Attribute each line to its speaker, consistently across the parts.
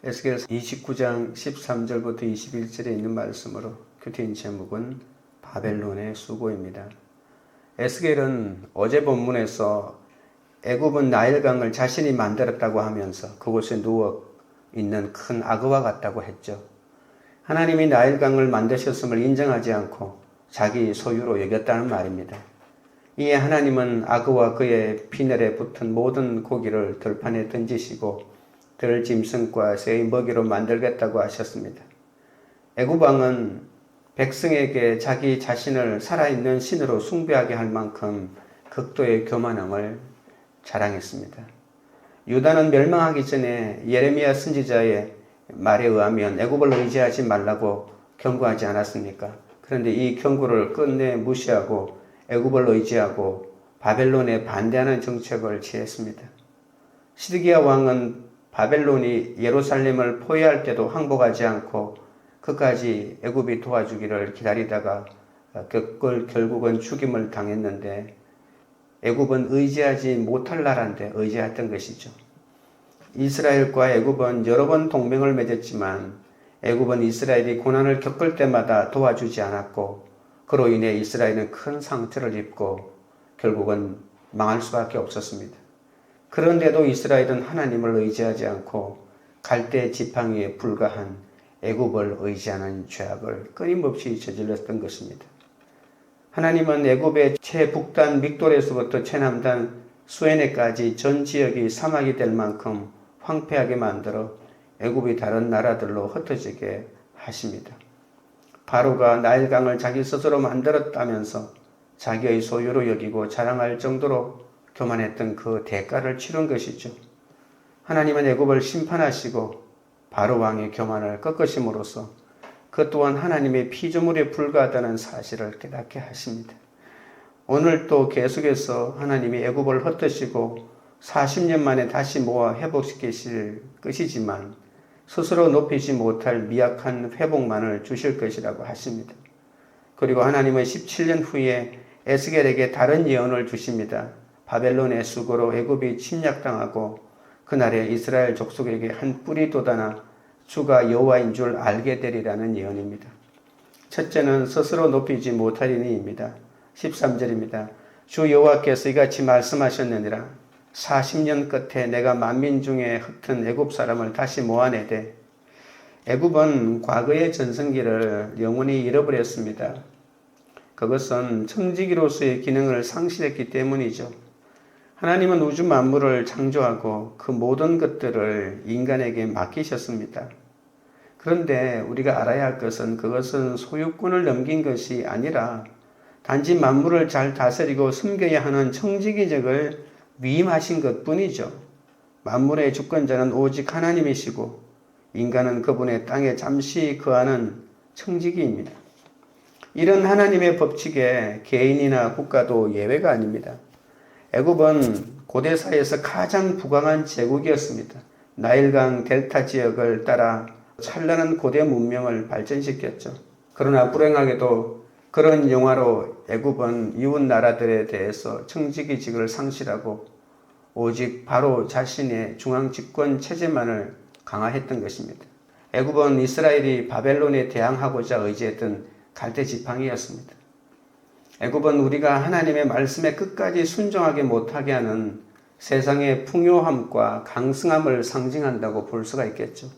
Speaker 1: 에스겔 29장 13절부터 21절에 있는 말씀으로 큐티인 제목은 바벨론의 수고입니다. 에스겔은 어제 본문에서 애굽은 나일강을 자신이 만들었다고 하면서 그곳에 누워 있는 큰 악어와 같다고 했죠. 하나님이 나일강을 만드셨음을 인정하지 않고 자기 소유로 여겼다는 말입니다. 이에 하나님은 악어와 그의 피늘에 붙은 모든 고기를 들판에 던지시고 들짐승과 새의 먹이로 만들겠다고 하셨습니다. 애굽 왕은 백성에게 자기 자신을 살아있는 신으로 숭배하게 할 만큼 극도의 교만함을 자랑했습니다. 유다는 멸망하기 전에 예레미야 선지자의 말에 의하면 애굽을 의지하지 말라고 경고하지 않았습니까? 그런데 이 경고를 끝내 무시하고 애굽을 의지하고 바벨론에 반대하는 정책을 취했습니다. 시드기야 왕은 바벨론이 예루살렘을 포위할 때도 항복하지 않고 끝까지 애굽이 도와주기를 기다리다가 결국은 죽임을 당했는데 애굽은 의지하지 못할 나라인데 의지했던 것이죠. 이스라엘과 애굽은 여러 번 동맹을 맺었지만 애굽은 이스라엘이 고난을 겪을 때마다 도와주지 않았고 그로 인해 이스라엘은 큰 상처를 입고 결국은 망할 수밖에 없었습니다. 그런데도 이스라엘은 하나님을 의지하지 않고 갈대 지팡이에 불과한 애굽을 의지하는 죄악을 끊임없이 저질렀던 것입니다. 하나님은 애굽의 최북단 믹돌에서부터 최남단 수에네까지 전 지역이 사막이 될 만큼 황폐하게 만들어 애굽이 다른 나라들로 흩어지게 하십니다. 바로가 나일강을 자기 스스로 만들었다면서 자기의 소유로 여기고 자랑할 정도로 교만했던 그 대가를 치른 것이죠. 하나님은 애굽을 심판하시고 바로 왕의 교만을 꺾으심으로써 그 또한 하나님의 피조물에 불과하다는 사실을 깨닫게 하십니다. 오늘 또 계속해서 하나님이 애굽을 흩으시고 40년 만에 다시 모아 회복시키실 것이지만 스스로 높이지 못할 미약한 회복만을 주실 것이라고 하십니다. 그리고 하나님은 17년 후에 에스겔에게 다른 예언을 주십니다. 바벨론의 수고로 애굽이 침략당하고 그날에 이스라엘 족속에게 한 뿔이 돋아나 주가 여호와인 줄 알게 되리라는 예언입니다. 첫째는 스스로 높이지 못하리니입니다. 13절입니다. 주 여호와께서 이같이 말씀하셨느니라. 40년 끝에 내가 만민 중에 흩은 애굽 사람을 다시 모아내되 애굽은 과거의 전성기를 영원히 잃어버렸습니다. 그것은 청지기로서의 기능을 상실했기 때문이죠. 하나님은 우주 만물을 창조하고 그 모든 것들을 인간에게 맡기셨습니다. 그런데 우리가 알아야 할 것은 그것은 소유권을 넘긴 것이 아니라 단지 만물을 잘 다스리고 섬겨야 하는 청지기직을 위임하신 것뿐이죠. 만물의 주권자는 오직 하나님이시고 인간은 그분의 땅에 잠시 거하는 청지기입니다. 이런 하나님의 법칙에 개인이나 국가도 예외가 아닙니다. 애굽은 고대사에서 가장 부강한 제국이었습니다. 나일강 델타 지역을 따라 찬란한 고대 문명을 발전시켰죠. 그러나 불행하게도 그런 영화로 애굽은 이웃 나라들에 대해서 청지기직을 상실하고 오직 바로 자신의 중앙집권 체제만을 강화했던 것입니다. 애굽은 이스라엘이 바벨론에 대항하고자 의지했던 갈대지팡이였습니다. 애굽은 우리가 하나님의 말씀에 끝까지 순종하게 못하게 하는 세상의 풍요함과 강성함을 상징한다고 볼 수가 있겠죠.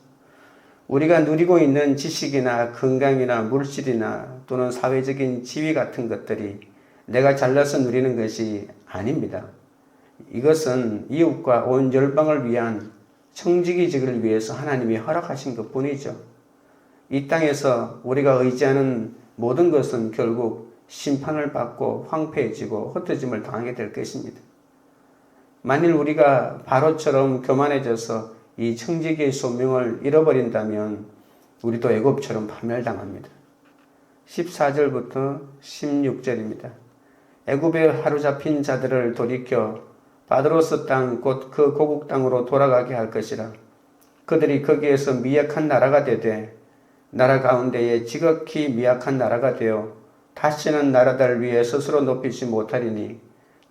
Speaker 1: 우리가 누리고 있는 지식이나 건강이나 물질이나 또는 사회적인 지위 같은 것들이 내가 잘나서 누리는 것이 아닙니다. 이것은 이웃과 온 열방을 위한 청지기직을 위해서 하나님이 허락하신 것뿐이죠. 이 땅에서 우리가 의지하는 모든 것은 결국 심판을 받고 황폐해지고 흩어짐을 당하게 될 것입니다. 만일 우리가 바로처럼 교만해져서 이 청지기의 소명을 잃어버린다면 우리도 애굽처럼 파멸당합니다. 14절부터 16절입니다. 애굽에 하루잡힌 자들을 돌이켜 바드로스 땅 곧 그 고국 땅으로 돌아가게 할 것이라. 그들이 거기에서 미약한 나라가 되되 나라 가운데에 지극히 미약한 나라가 되어 다시는 나라들 위에 스스로 높이지 못하리니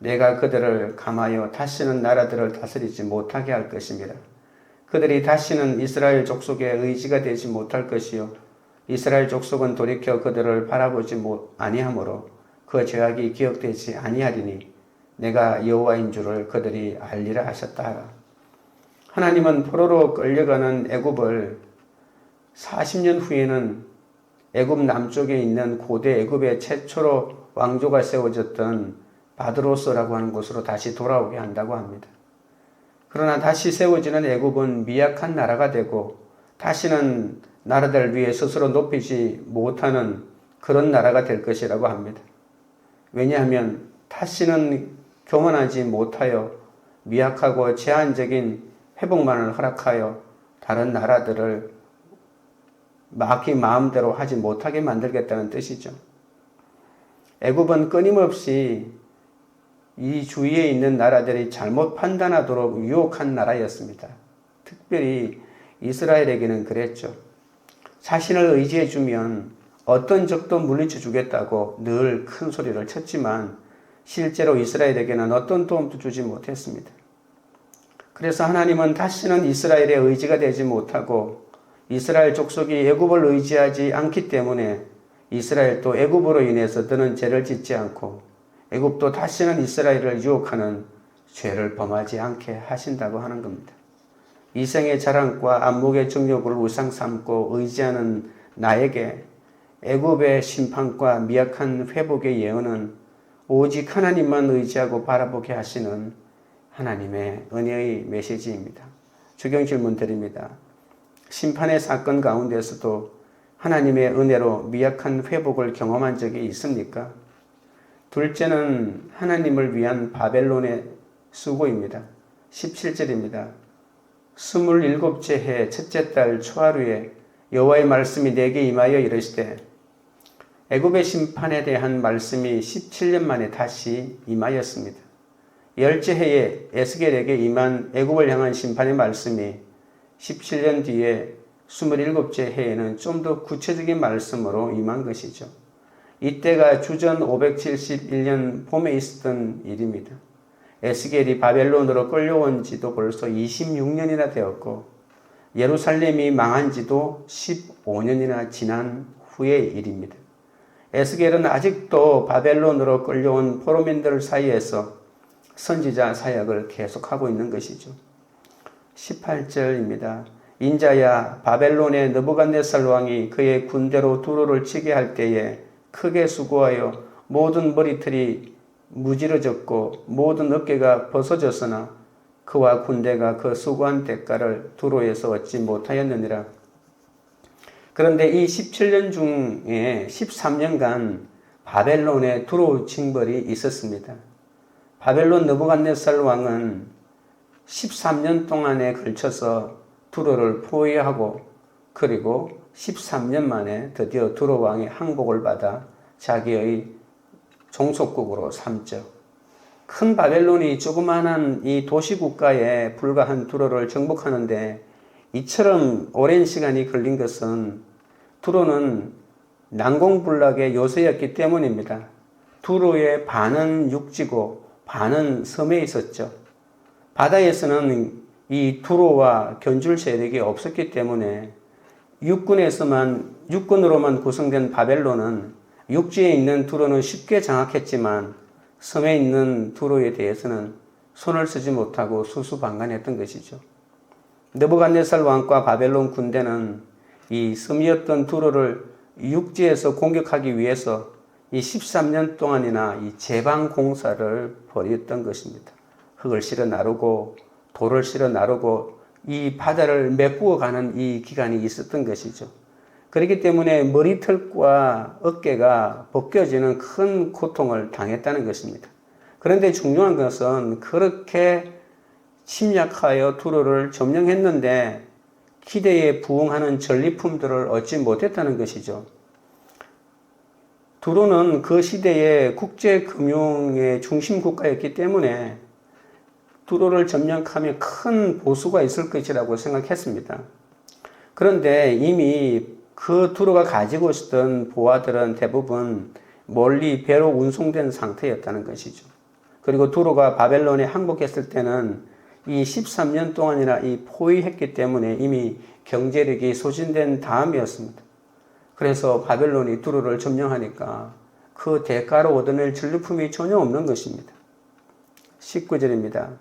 Speaker 1: 내가 그들을 감하여 다시는 나라들을 다스리지 못하게 할 것입니다. 그들이 다시는 이스라엘 족속의 의지가 되지 못할 것이요 이스라엘 족속은 돌이켜 그들을 바라보지 아니하므로 그 죄악이 기억되지 아니하리니 내가 여호와인 줄을 그들이 알리라 하셨다 하라. 하나님은 포로로 끌려가는 애굽을 40년 후에는 애굽 남쪽에 있는 고대 애굽의 최초로 왕조가 세워졌던 바드로스라고 하는 곳으로 다시 돌아오게 한다고 합니다. 그러나 다시 세워지는 애굽은 미약한 나라가 되고 다시는 나라들 위에 스스로 높이지 못하는 그런 나라가 될 것이라고 합니다. 왜냐하면 다시는 교만하지 못하여 미약하고 제한적인 회복만을 허락하여 다른 나라들을 마귀 마음대로 하지 못하게 만들겠다는 뜻이죠. 애굽은 끊임없이 이 주위에 있는 나라들이 잘못 판단하도록 유혹한 나라였습니다. 특별히 이스라엘에게는 그랬죠. 자신을 의지해주면 어떤 적도 물리쳐 주겠다고 늘 큰 소리를 쳤지만 실제로 이스라엘에게는 어떤 도움도 주지 못했습니다. 그래서 하나님은 다시는 이스라엘의 의지가 되지 못하고 이스라엘 족속이 애굽을 의지하지 않기 때문에 이스라엘도 애굽으로 인해서 드는 죄를 짓지 않고 애굽도 다시는 이스라엘을 유혹하는 죄를 범하지 않게 하신다고 하는 겁니다. 이생의 자랑과 안목의 정욕을 우상 삼고 의지하는 나에게 애굽의 심판과 미약한 회복의 예언은 오직 하나님만 의지하고 바라보게 하시는 하나님의 은혜의 메시지입니다. 적용 질문 드립니다. 심판의 사건 가운데서도 하나님의 은혜로 미약한 회복을 경험한 적이 있습니까? 둘째는 하나님을 위한 바벨론의 수고입니다. 17절입니다. 27째 해 첫째 달 초하루에 여호와의 말씀이 내게 임하여 이르시되 애굽의 심판에 대한 말씀이 17년 만에 다시 임하였습니다. 10째 해에 에스겔에게 임한 애굽을 향한 심판의 말씀이 17년 뒤에 27째 해에는 좀 더 구체적인 말씀으로 임한 것이죠. 이때가 주전 571년 봄에 있었던 일입니다. 에스겔이 바벨론으로 끌려온 지도 벌써 26년이나 되었고 예루살렘이 망한 지도 15년이나 지난 후의 일입니다. 에스겔은 아직도 바벨론으로 끌려온 포로민들 사이에서 선지자 사역을 계속하고 있는 것이죠. 18절입니다. 인자야 바벨론의 느부갓네살 왕이 그의 군대로 두로를 치게 할 때에 크게 수고하여 모든 머리털이 무지러졌고 모든 어깨가 벗어졌으나 그와 군대가 그 수고한 대가를 두로에서 얻지 못하였느니라. 그런데 이 17년 중에 13년간 바벨론에 두로 징벌이 있었습니다. 바벨론 느부갓네살 왕은 13년 동안에 걸쳐서 두로를 포위하고 그리고 13년 만에 드디어 두로 왕의 항복을 받아 자기의 종속국으로 삼죠. 큰 바벨론이 조그마한 이 도시국가에 불과한 두로를 정복하는데 이처럼 오랜 시간이 걸린 것은 두로는 난공불락의 요새였기 때문입니다. 두로의 반은 육지고 반은 섬에 있었죠. 바다에서는 이 두로와 견줄 세력이 없었기 때문에 육군으로만 구성된 바벨론은 육지에 있는 두로는 쉽게 장악했지만 섬에 있는 두로에 대해서는 손을 쓰지 못하고 수수방관했던 것이죠. 느부갓네살 왕과 바벨론 군대는 이 섬이었던 두로를 육지에서 공격하기 위해서 이 13년 동안이나 이 제방 공사를 벌였던 것입니다. 흙을 실어 나르고 돌을 실어 나르고 이 바다를 메꾸어 가는 이 기간이 있었던 것이죠. 그렇기 때문에 머리털과 어깨가 벗겨지는 큰 고통을 당했다는 것입니다. 그런데 중요한 것은 그렇게 침략하여 두로를 점령했는데 기대에 부응하는 전리품들을 얻지 못했다는 것이죠. 두로는 그 시대의 국제금융의 중심 국가였기 때문에 두로를 점령하면 큰 보수가 있을 것이라고 생각했습니다. 그런데 이미 그 두로가 가지고 있었던 보화들은 대부분 멀리 배로 운송된 상태였다는 것이죠. 그리고 두로가 바벨론에 항복했을 때는 이 13년 동안이나 이 포위했기 때문에 이미 경제력이 소진된 다음이었습니다. 그래서 바벨론이 두로를 점령하니까 그 대가로 얻어낼 전리품이 전혀 없는 것입니다. 19절입니다.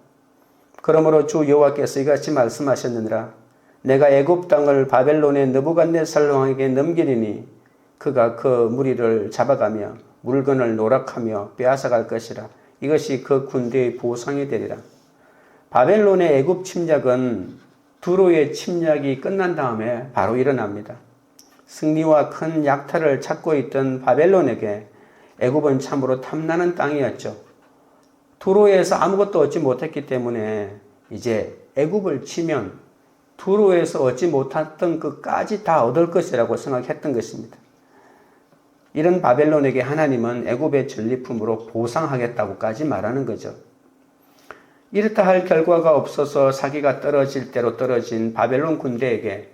Speaker 1: 그러므로 주 여호와께서 이같이 말씀하셨느니라. 내가 애굽 땅을 바벨론의 느부갓네살 왕에게 넘기리니 그가 그 무리를 잡아가며 물건을 노락하며 빼앗아갈 것이라. 이것이 그 군대의 보상이 되리라. 바벨론의 애굽 침략은 두로의 침략이 끝난 다음에 바로 일어납니다. 승리와 큰 약탈을 찾고 있던 바벨론에게 애굽은 참으로 탐나는 땅이었죠. 두로에서 아무것도 얻지 못했기 때문에 이제 애굽을 치면 두로에서 얻지 못했던 것까지 다 얻을 것이라고 생각했던 것입니다. 이런 바벨론에게 하나님은 애굽의 전리품으로 보상하겠다고까지 말하는 거죠. 이렇다 할 결과가 없어서 사기가 떨어질 대로 떨어진 바벨론 군대에게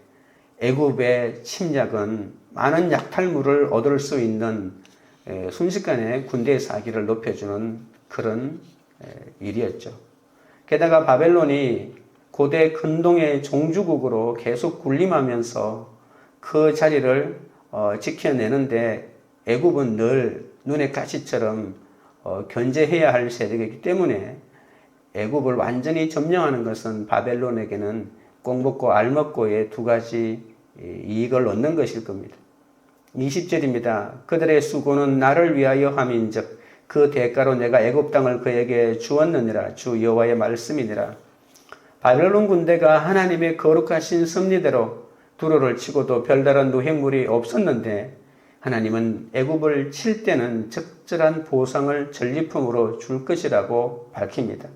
Speaker 1: 애굽의 침략은 많은 약탈물을 얻을 수 있는 순식간에 군대의 사기를 높여주는 그런 일이었죠. 게다가 바벨론이 고대 근동의 종주국으로 계속 군림하면서 그 자리를 지켜내는데 애굽은 늘 눈의 가시처럼 견제해야 할 세력이기 때문에 애굽을 완전히 점령하는 것은 바벨론에게는 꽁먹고 알먹고의 두 가지 이익을 얻는 것일 겁니다. 20절입니다. 그들의 수고는 나를 위하여 함인즉 그 대가로 내가 애굽 땅을 그에게 주었느니라. 주 여호와의 말씀이니라. 바벨론 군대가 하나님의 거룩하신 섭리대로 두로를 치고도 별다른 노획물이 없었는데 하나님은 애굽을 칠 때는 적절한 보상을 전리품으로 줄 것이라고 밝힙니다.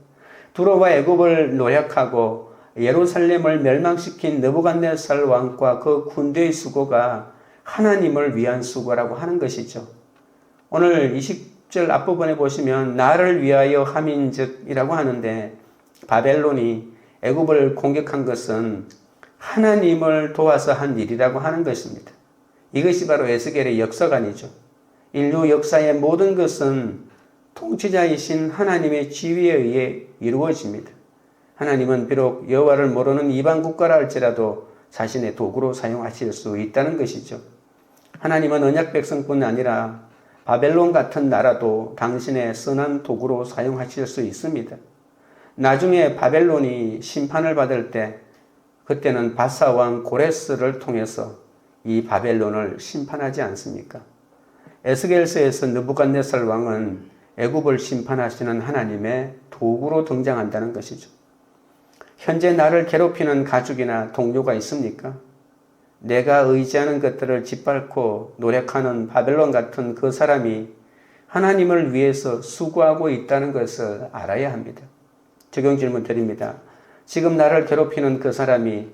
Speaker 1: 두로와 애굽을 노략하고 예루살렘을 멸망시킨 느부갓네살 왕과 그 군대의 수고가 하나님을 위한 수고라고 하는 것이죠. 오늘 20절 앞부분에 보시면 나를 위하여 함인즉이라고 하는데 바벨론이 애굽을 공격한 것은 하나님을 도와서 한 일이라고 하는 것입니다. 이것이 바로 에스겔의 역사관이죠. 인류 역사의 모든 것은 통치자이신 하나님의 지위에 의해 이루어집니다. 하나님은 비록 여호와를 모르는 이방 국가라 할지라도 자신의 도구로 사용하실 수 있다는 것이죠. 하나님은 언약 백성뿐 아니라 바벨론 같은 나라도 당신의 선한 도구로 사용하실 수 있습니다. 나중에 바벨론이 심판을 받을 때 그때는 바사 왕 고레스를 통해서 이 바벨론을 심판하지 않습니까? 에스겔서에서 느부갓네살 왕은 애굽을 심판하시는 하나님의 도구로 등장한다는 것이죠. 현재 나를 괴롭히는 가족이나 동료가 있습니까? 내가 의지하는 것들을 짓밟고 노력하는 바벨론 같은 그 사람이 하나님을 위해서 수고하고 있다는 것을 알아야 합니다. 적용 질문 드립니다. 지금 나를 괴롭히는 그 사람이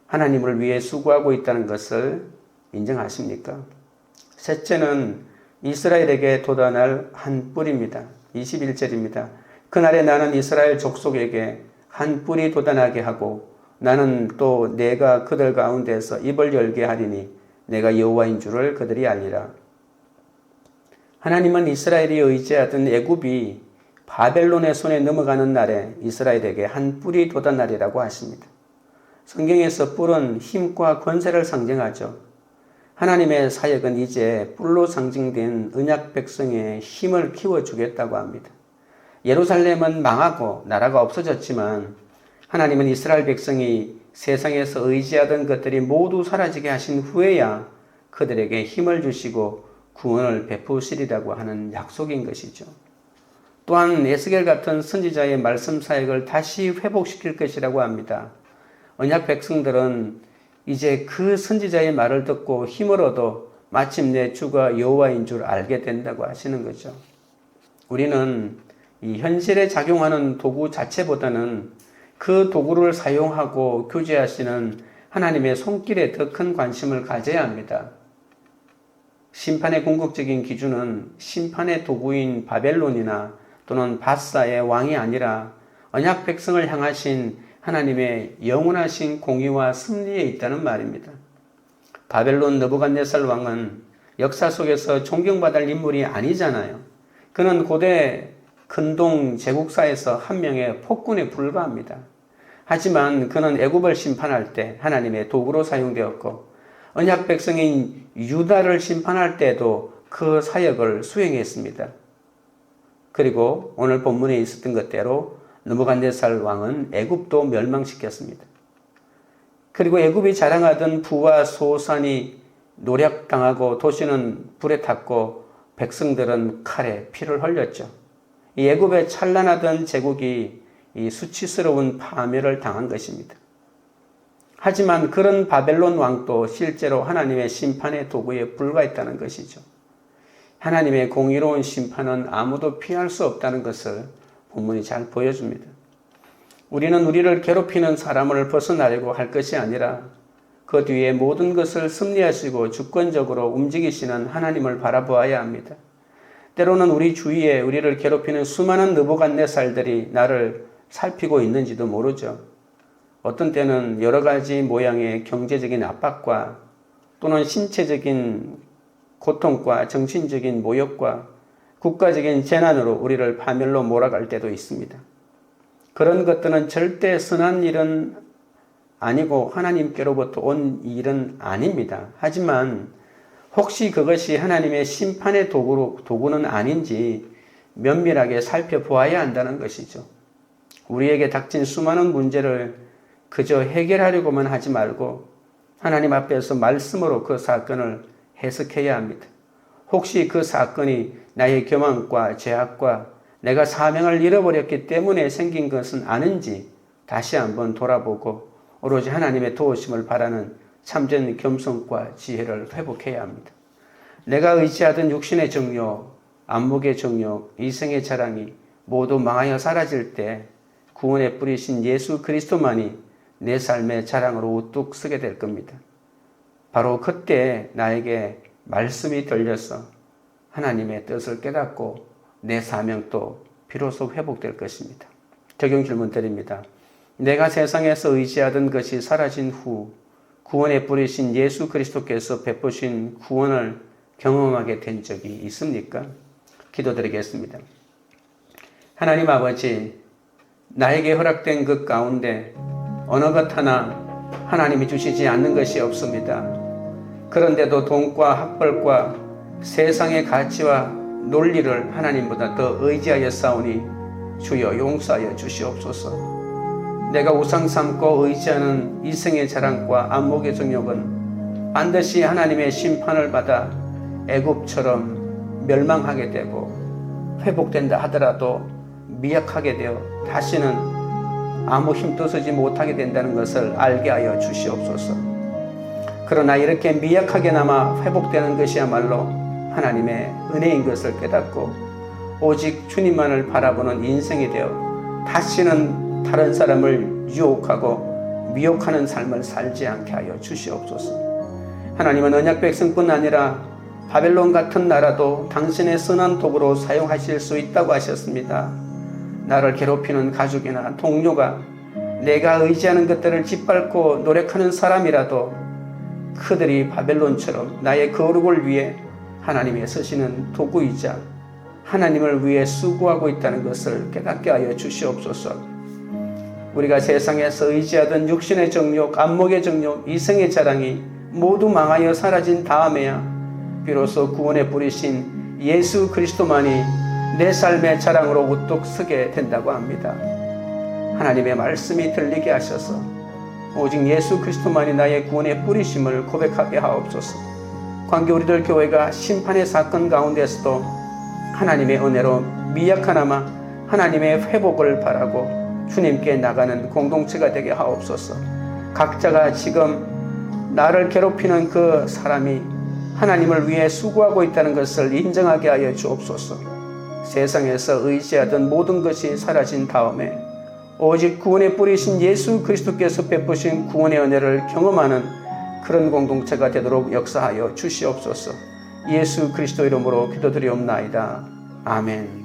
Speaker 1: 하나님을 위해 수고하고 있다는 것을 인정하십니까? 셋째는 이스라엘에게 돋아날 한 뿔입니다. 21절입니다. 그날에 나는 이스라엘 족속에게 한 뿔이 돋아나게 하고 나는 또 내가 그들 가운데서 입을 열게 하리니 내가 여호와인 줄을 그들이 알리라. 하나님은 이스라엘이 의지하던 애굽이 바벨론의 손에 넘어가는 날에 이스라엘에게 한 뿔이 돋아나리라고 하십니다. 성경에서 뿔은 힘과 권세를 상징하죠. 하나님의 사역은 이제 뿔로 상징된 언약 백성의 힘을 키워주겠다고 합니다. 예루살렘은 망하고 나라가 없어졌지만 하나님은 이스라엘 백성이 세상에서 의지하던 것들이 모두 사라지게 하신 후에야 그들에게 힘을 주시고 구원을 베푸시리라고 하는 약속인 것이죠. 또한 에스겔 같은 선지자의 말씀 사역을 다시 회복시킬 것이라고 합니다. 언약 백성들은 이제 그 선지자의 말을 듣고 힘을 얻어 마침내 주가 여호와인 줄 알게 된다고 하시는 거죠. 우리는 이 현실에 작용하는 도구 자체보다는 그 도구를 사용하고 교제하시는 하나님의 손길에 더 큰 관심을 가져야 합니다. 심판의 궁극적인 기준은 심판의 도구인 바벨론이나 또는 바사의 왕이 아니라 언약 백성을 향하신 하나님의 영원하신 공의와 섭리에 있다는 말입니다. 바벨론 느부갓네살 왕은 역사 속에서 존경받을 인물이 아니잖아요. 그는 고대 근동 제국사에서 한 명의 폭군에 불과합니다. 하지만 그는 애굽을 심판할 때 하나님의 도구로 사용되었고 언약 백성인 유다를 심판할 때도 그 사역을 수행했습니다. 그리고 오늘 본문에 있었던 것대로 느부갓네살 왕은 애굽도 멸망시켰습니다. 그리고 애굽이 자랑하던 부와 소산이 노략당하고 도시는 불에 탔고 백성들은 칼에 피를 흘렸죠. 이 애굽에 찬란하던 제국이 이 수치스러운 파멸을 당한 것입니다. 하지만 그런 바벨론 왕도 실제로 하나님의 심판의 도구에 불과했다는 것이죠. 하나님의 공의로운 심판은 아무도 피할 수 없다는 것을 본문이 잘 보여줍니다. 우리는 우리를 괴롭히는 사람을 벗어나려고 할 것이 아니라 그 뒤에 모든 것을 섭리하시고 주권적으로 움직이시는 하나님을 바라보아야 합니다. 때로는 우리 주위에 우리를 괴롭히는 수많은 느부갓네살들이 나를 살피고 있는지도 모르죠. 어떤 때는 여러 가지 모양의 경제적인 압박과 또는 신체적인 고통과 정신적인 모욕과 국가적인 재난으로 우리를 파멸로 몰아갈 때도 있습니다. 그런 것들은 절대 선한 일은 아니고 하나님께로부터 온 일은 아닙니다. 하지만 혹시 그것이 하나님의 심판의 도구는 아닌지 면밀하게 살펴보아야 한다는 것이죠. 우리에게 닥친 수많은 문제를 그저 해결하려고만 하지 말고 하나님 앞에서 말씀으로 그 사건을 해석해야 합니다. 혹시 그 사건이 나의 교만과 죄악과 내가 사명을 잃어버렸기 때문에 생긴 것은 아닌지 다시 한번 돌아보고 오로지 하나님의 도우심을 바라는 참된 겸손과 지혜를 회복해야 합니다. 내가 의지하던 육신의 정욕, 안목의 정욕, 이생의 자랑이 모두 망하여 사라질 때 구원의 뿌리신 예수 그리스도만이 내 삶의 자랑으로 우뚝 서게 될 겁니다. 바로 그때 나에게 말씀이 들려서 하나님의 뜻을 깨닫고 내 사명도 비로소 회복될 것입니다. 적용 질문 드립니다. 내가 세상에서 의지하던 것이 사라진 후 구원의 뿌리신 예수 그리스도께서 베푸신 구원을 경험하게 된 적이 있습니까? 기도드리겠습니다. 하나님 아버지, 나에게 허락된 것 가운데 어느 것 하나 하나님이 주시지 않는 것이 없습니다. 그런데도 돈과 학벌과 세상의 가치와 논리를 하나님보다 더 의지하여 싸우니 주여 용서하여 주시옵소서. 내가 우상 삼고 의지하는 이생의 자랑과 안목의 정욕은 반드시 하나님의 심판을 받아 애굽처럼 멸망하게 되고 회복된다 하더라도 미약하게 되어 다시는 아무 힘도 쓰지 못하게 된다는 것을 알게 하여 주시옵소서. 그러나 이렇게 미약하게나마 회복되는 것이야말로 하나님의 은혜인 것을 깨닫고 오직 주님만을 바라보는 인생이 되어 다시는 다른 사람을 유혹하고 미혹하는 삶을 살지 않게 하여 주시옵소서. 하나님은 언약 백성뿐 아니라 바벨론 같은 나라도 당신의 선한 도구로 사용하실 수 있다고 하셨습니다. 나를 괴롭히는 가족이나 동료가 내가 의지하는 것들을 짓밟고 노력하는 사람이라도 그들이 바벨론처럼 나의 거룩을 위해 하나님의 쓰시는 도구이자 하나님을 위해 수고하고 있다는 것을 깨닫게 하여 주시옵소서. 우리가 세상에서 의지하던 육신의 정욕, 안목의 정욕, 이생의 자랑이 모두 망하여 사라진 다음에야 비로소 구원에 뿌리신 예수 그리스도만이 내 삶의 자랑으로 우뚝 서게 된다고 합니다. 하나님의 말씀이 들리게 하셔서 오직 예수 그리스도만이 나의 구원의 뿌리심을 고백하게 하옵소서. 관계 우리들 교회가 심판의 사건 가운데서도 하나님의 은혜로 미약하나마 하나님의 회복을 바라고 주님께 나가는 공동체가 되게 하옵소서. 각자가 지금 나를 괴롭히는 그 사람이 하나님을 위해 수고하고 있다는 것을 인정하게 하여 주옵소서. 세상에서 의지하던 모든 것이 사라진 다음에 오직 구원의 뿌리신 예수 그리스도께서 베푸신 구원의 은혜를 경험하는 그런 공동체가 되도록 역사하여 주시옵소서. 예수 그리스도 이름으로 기도드리옵나이다. 아멘.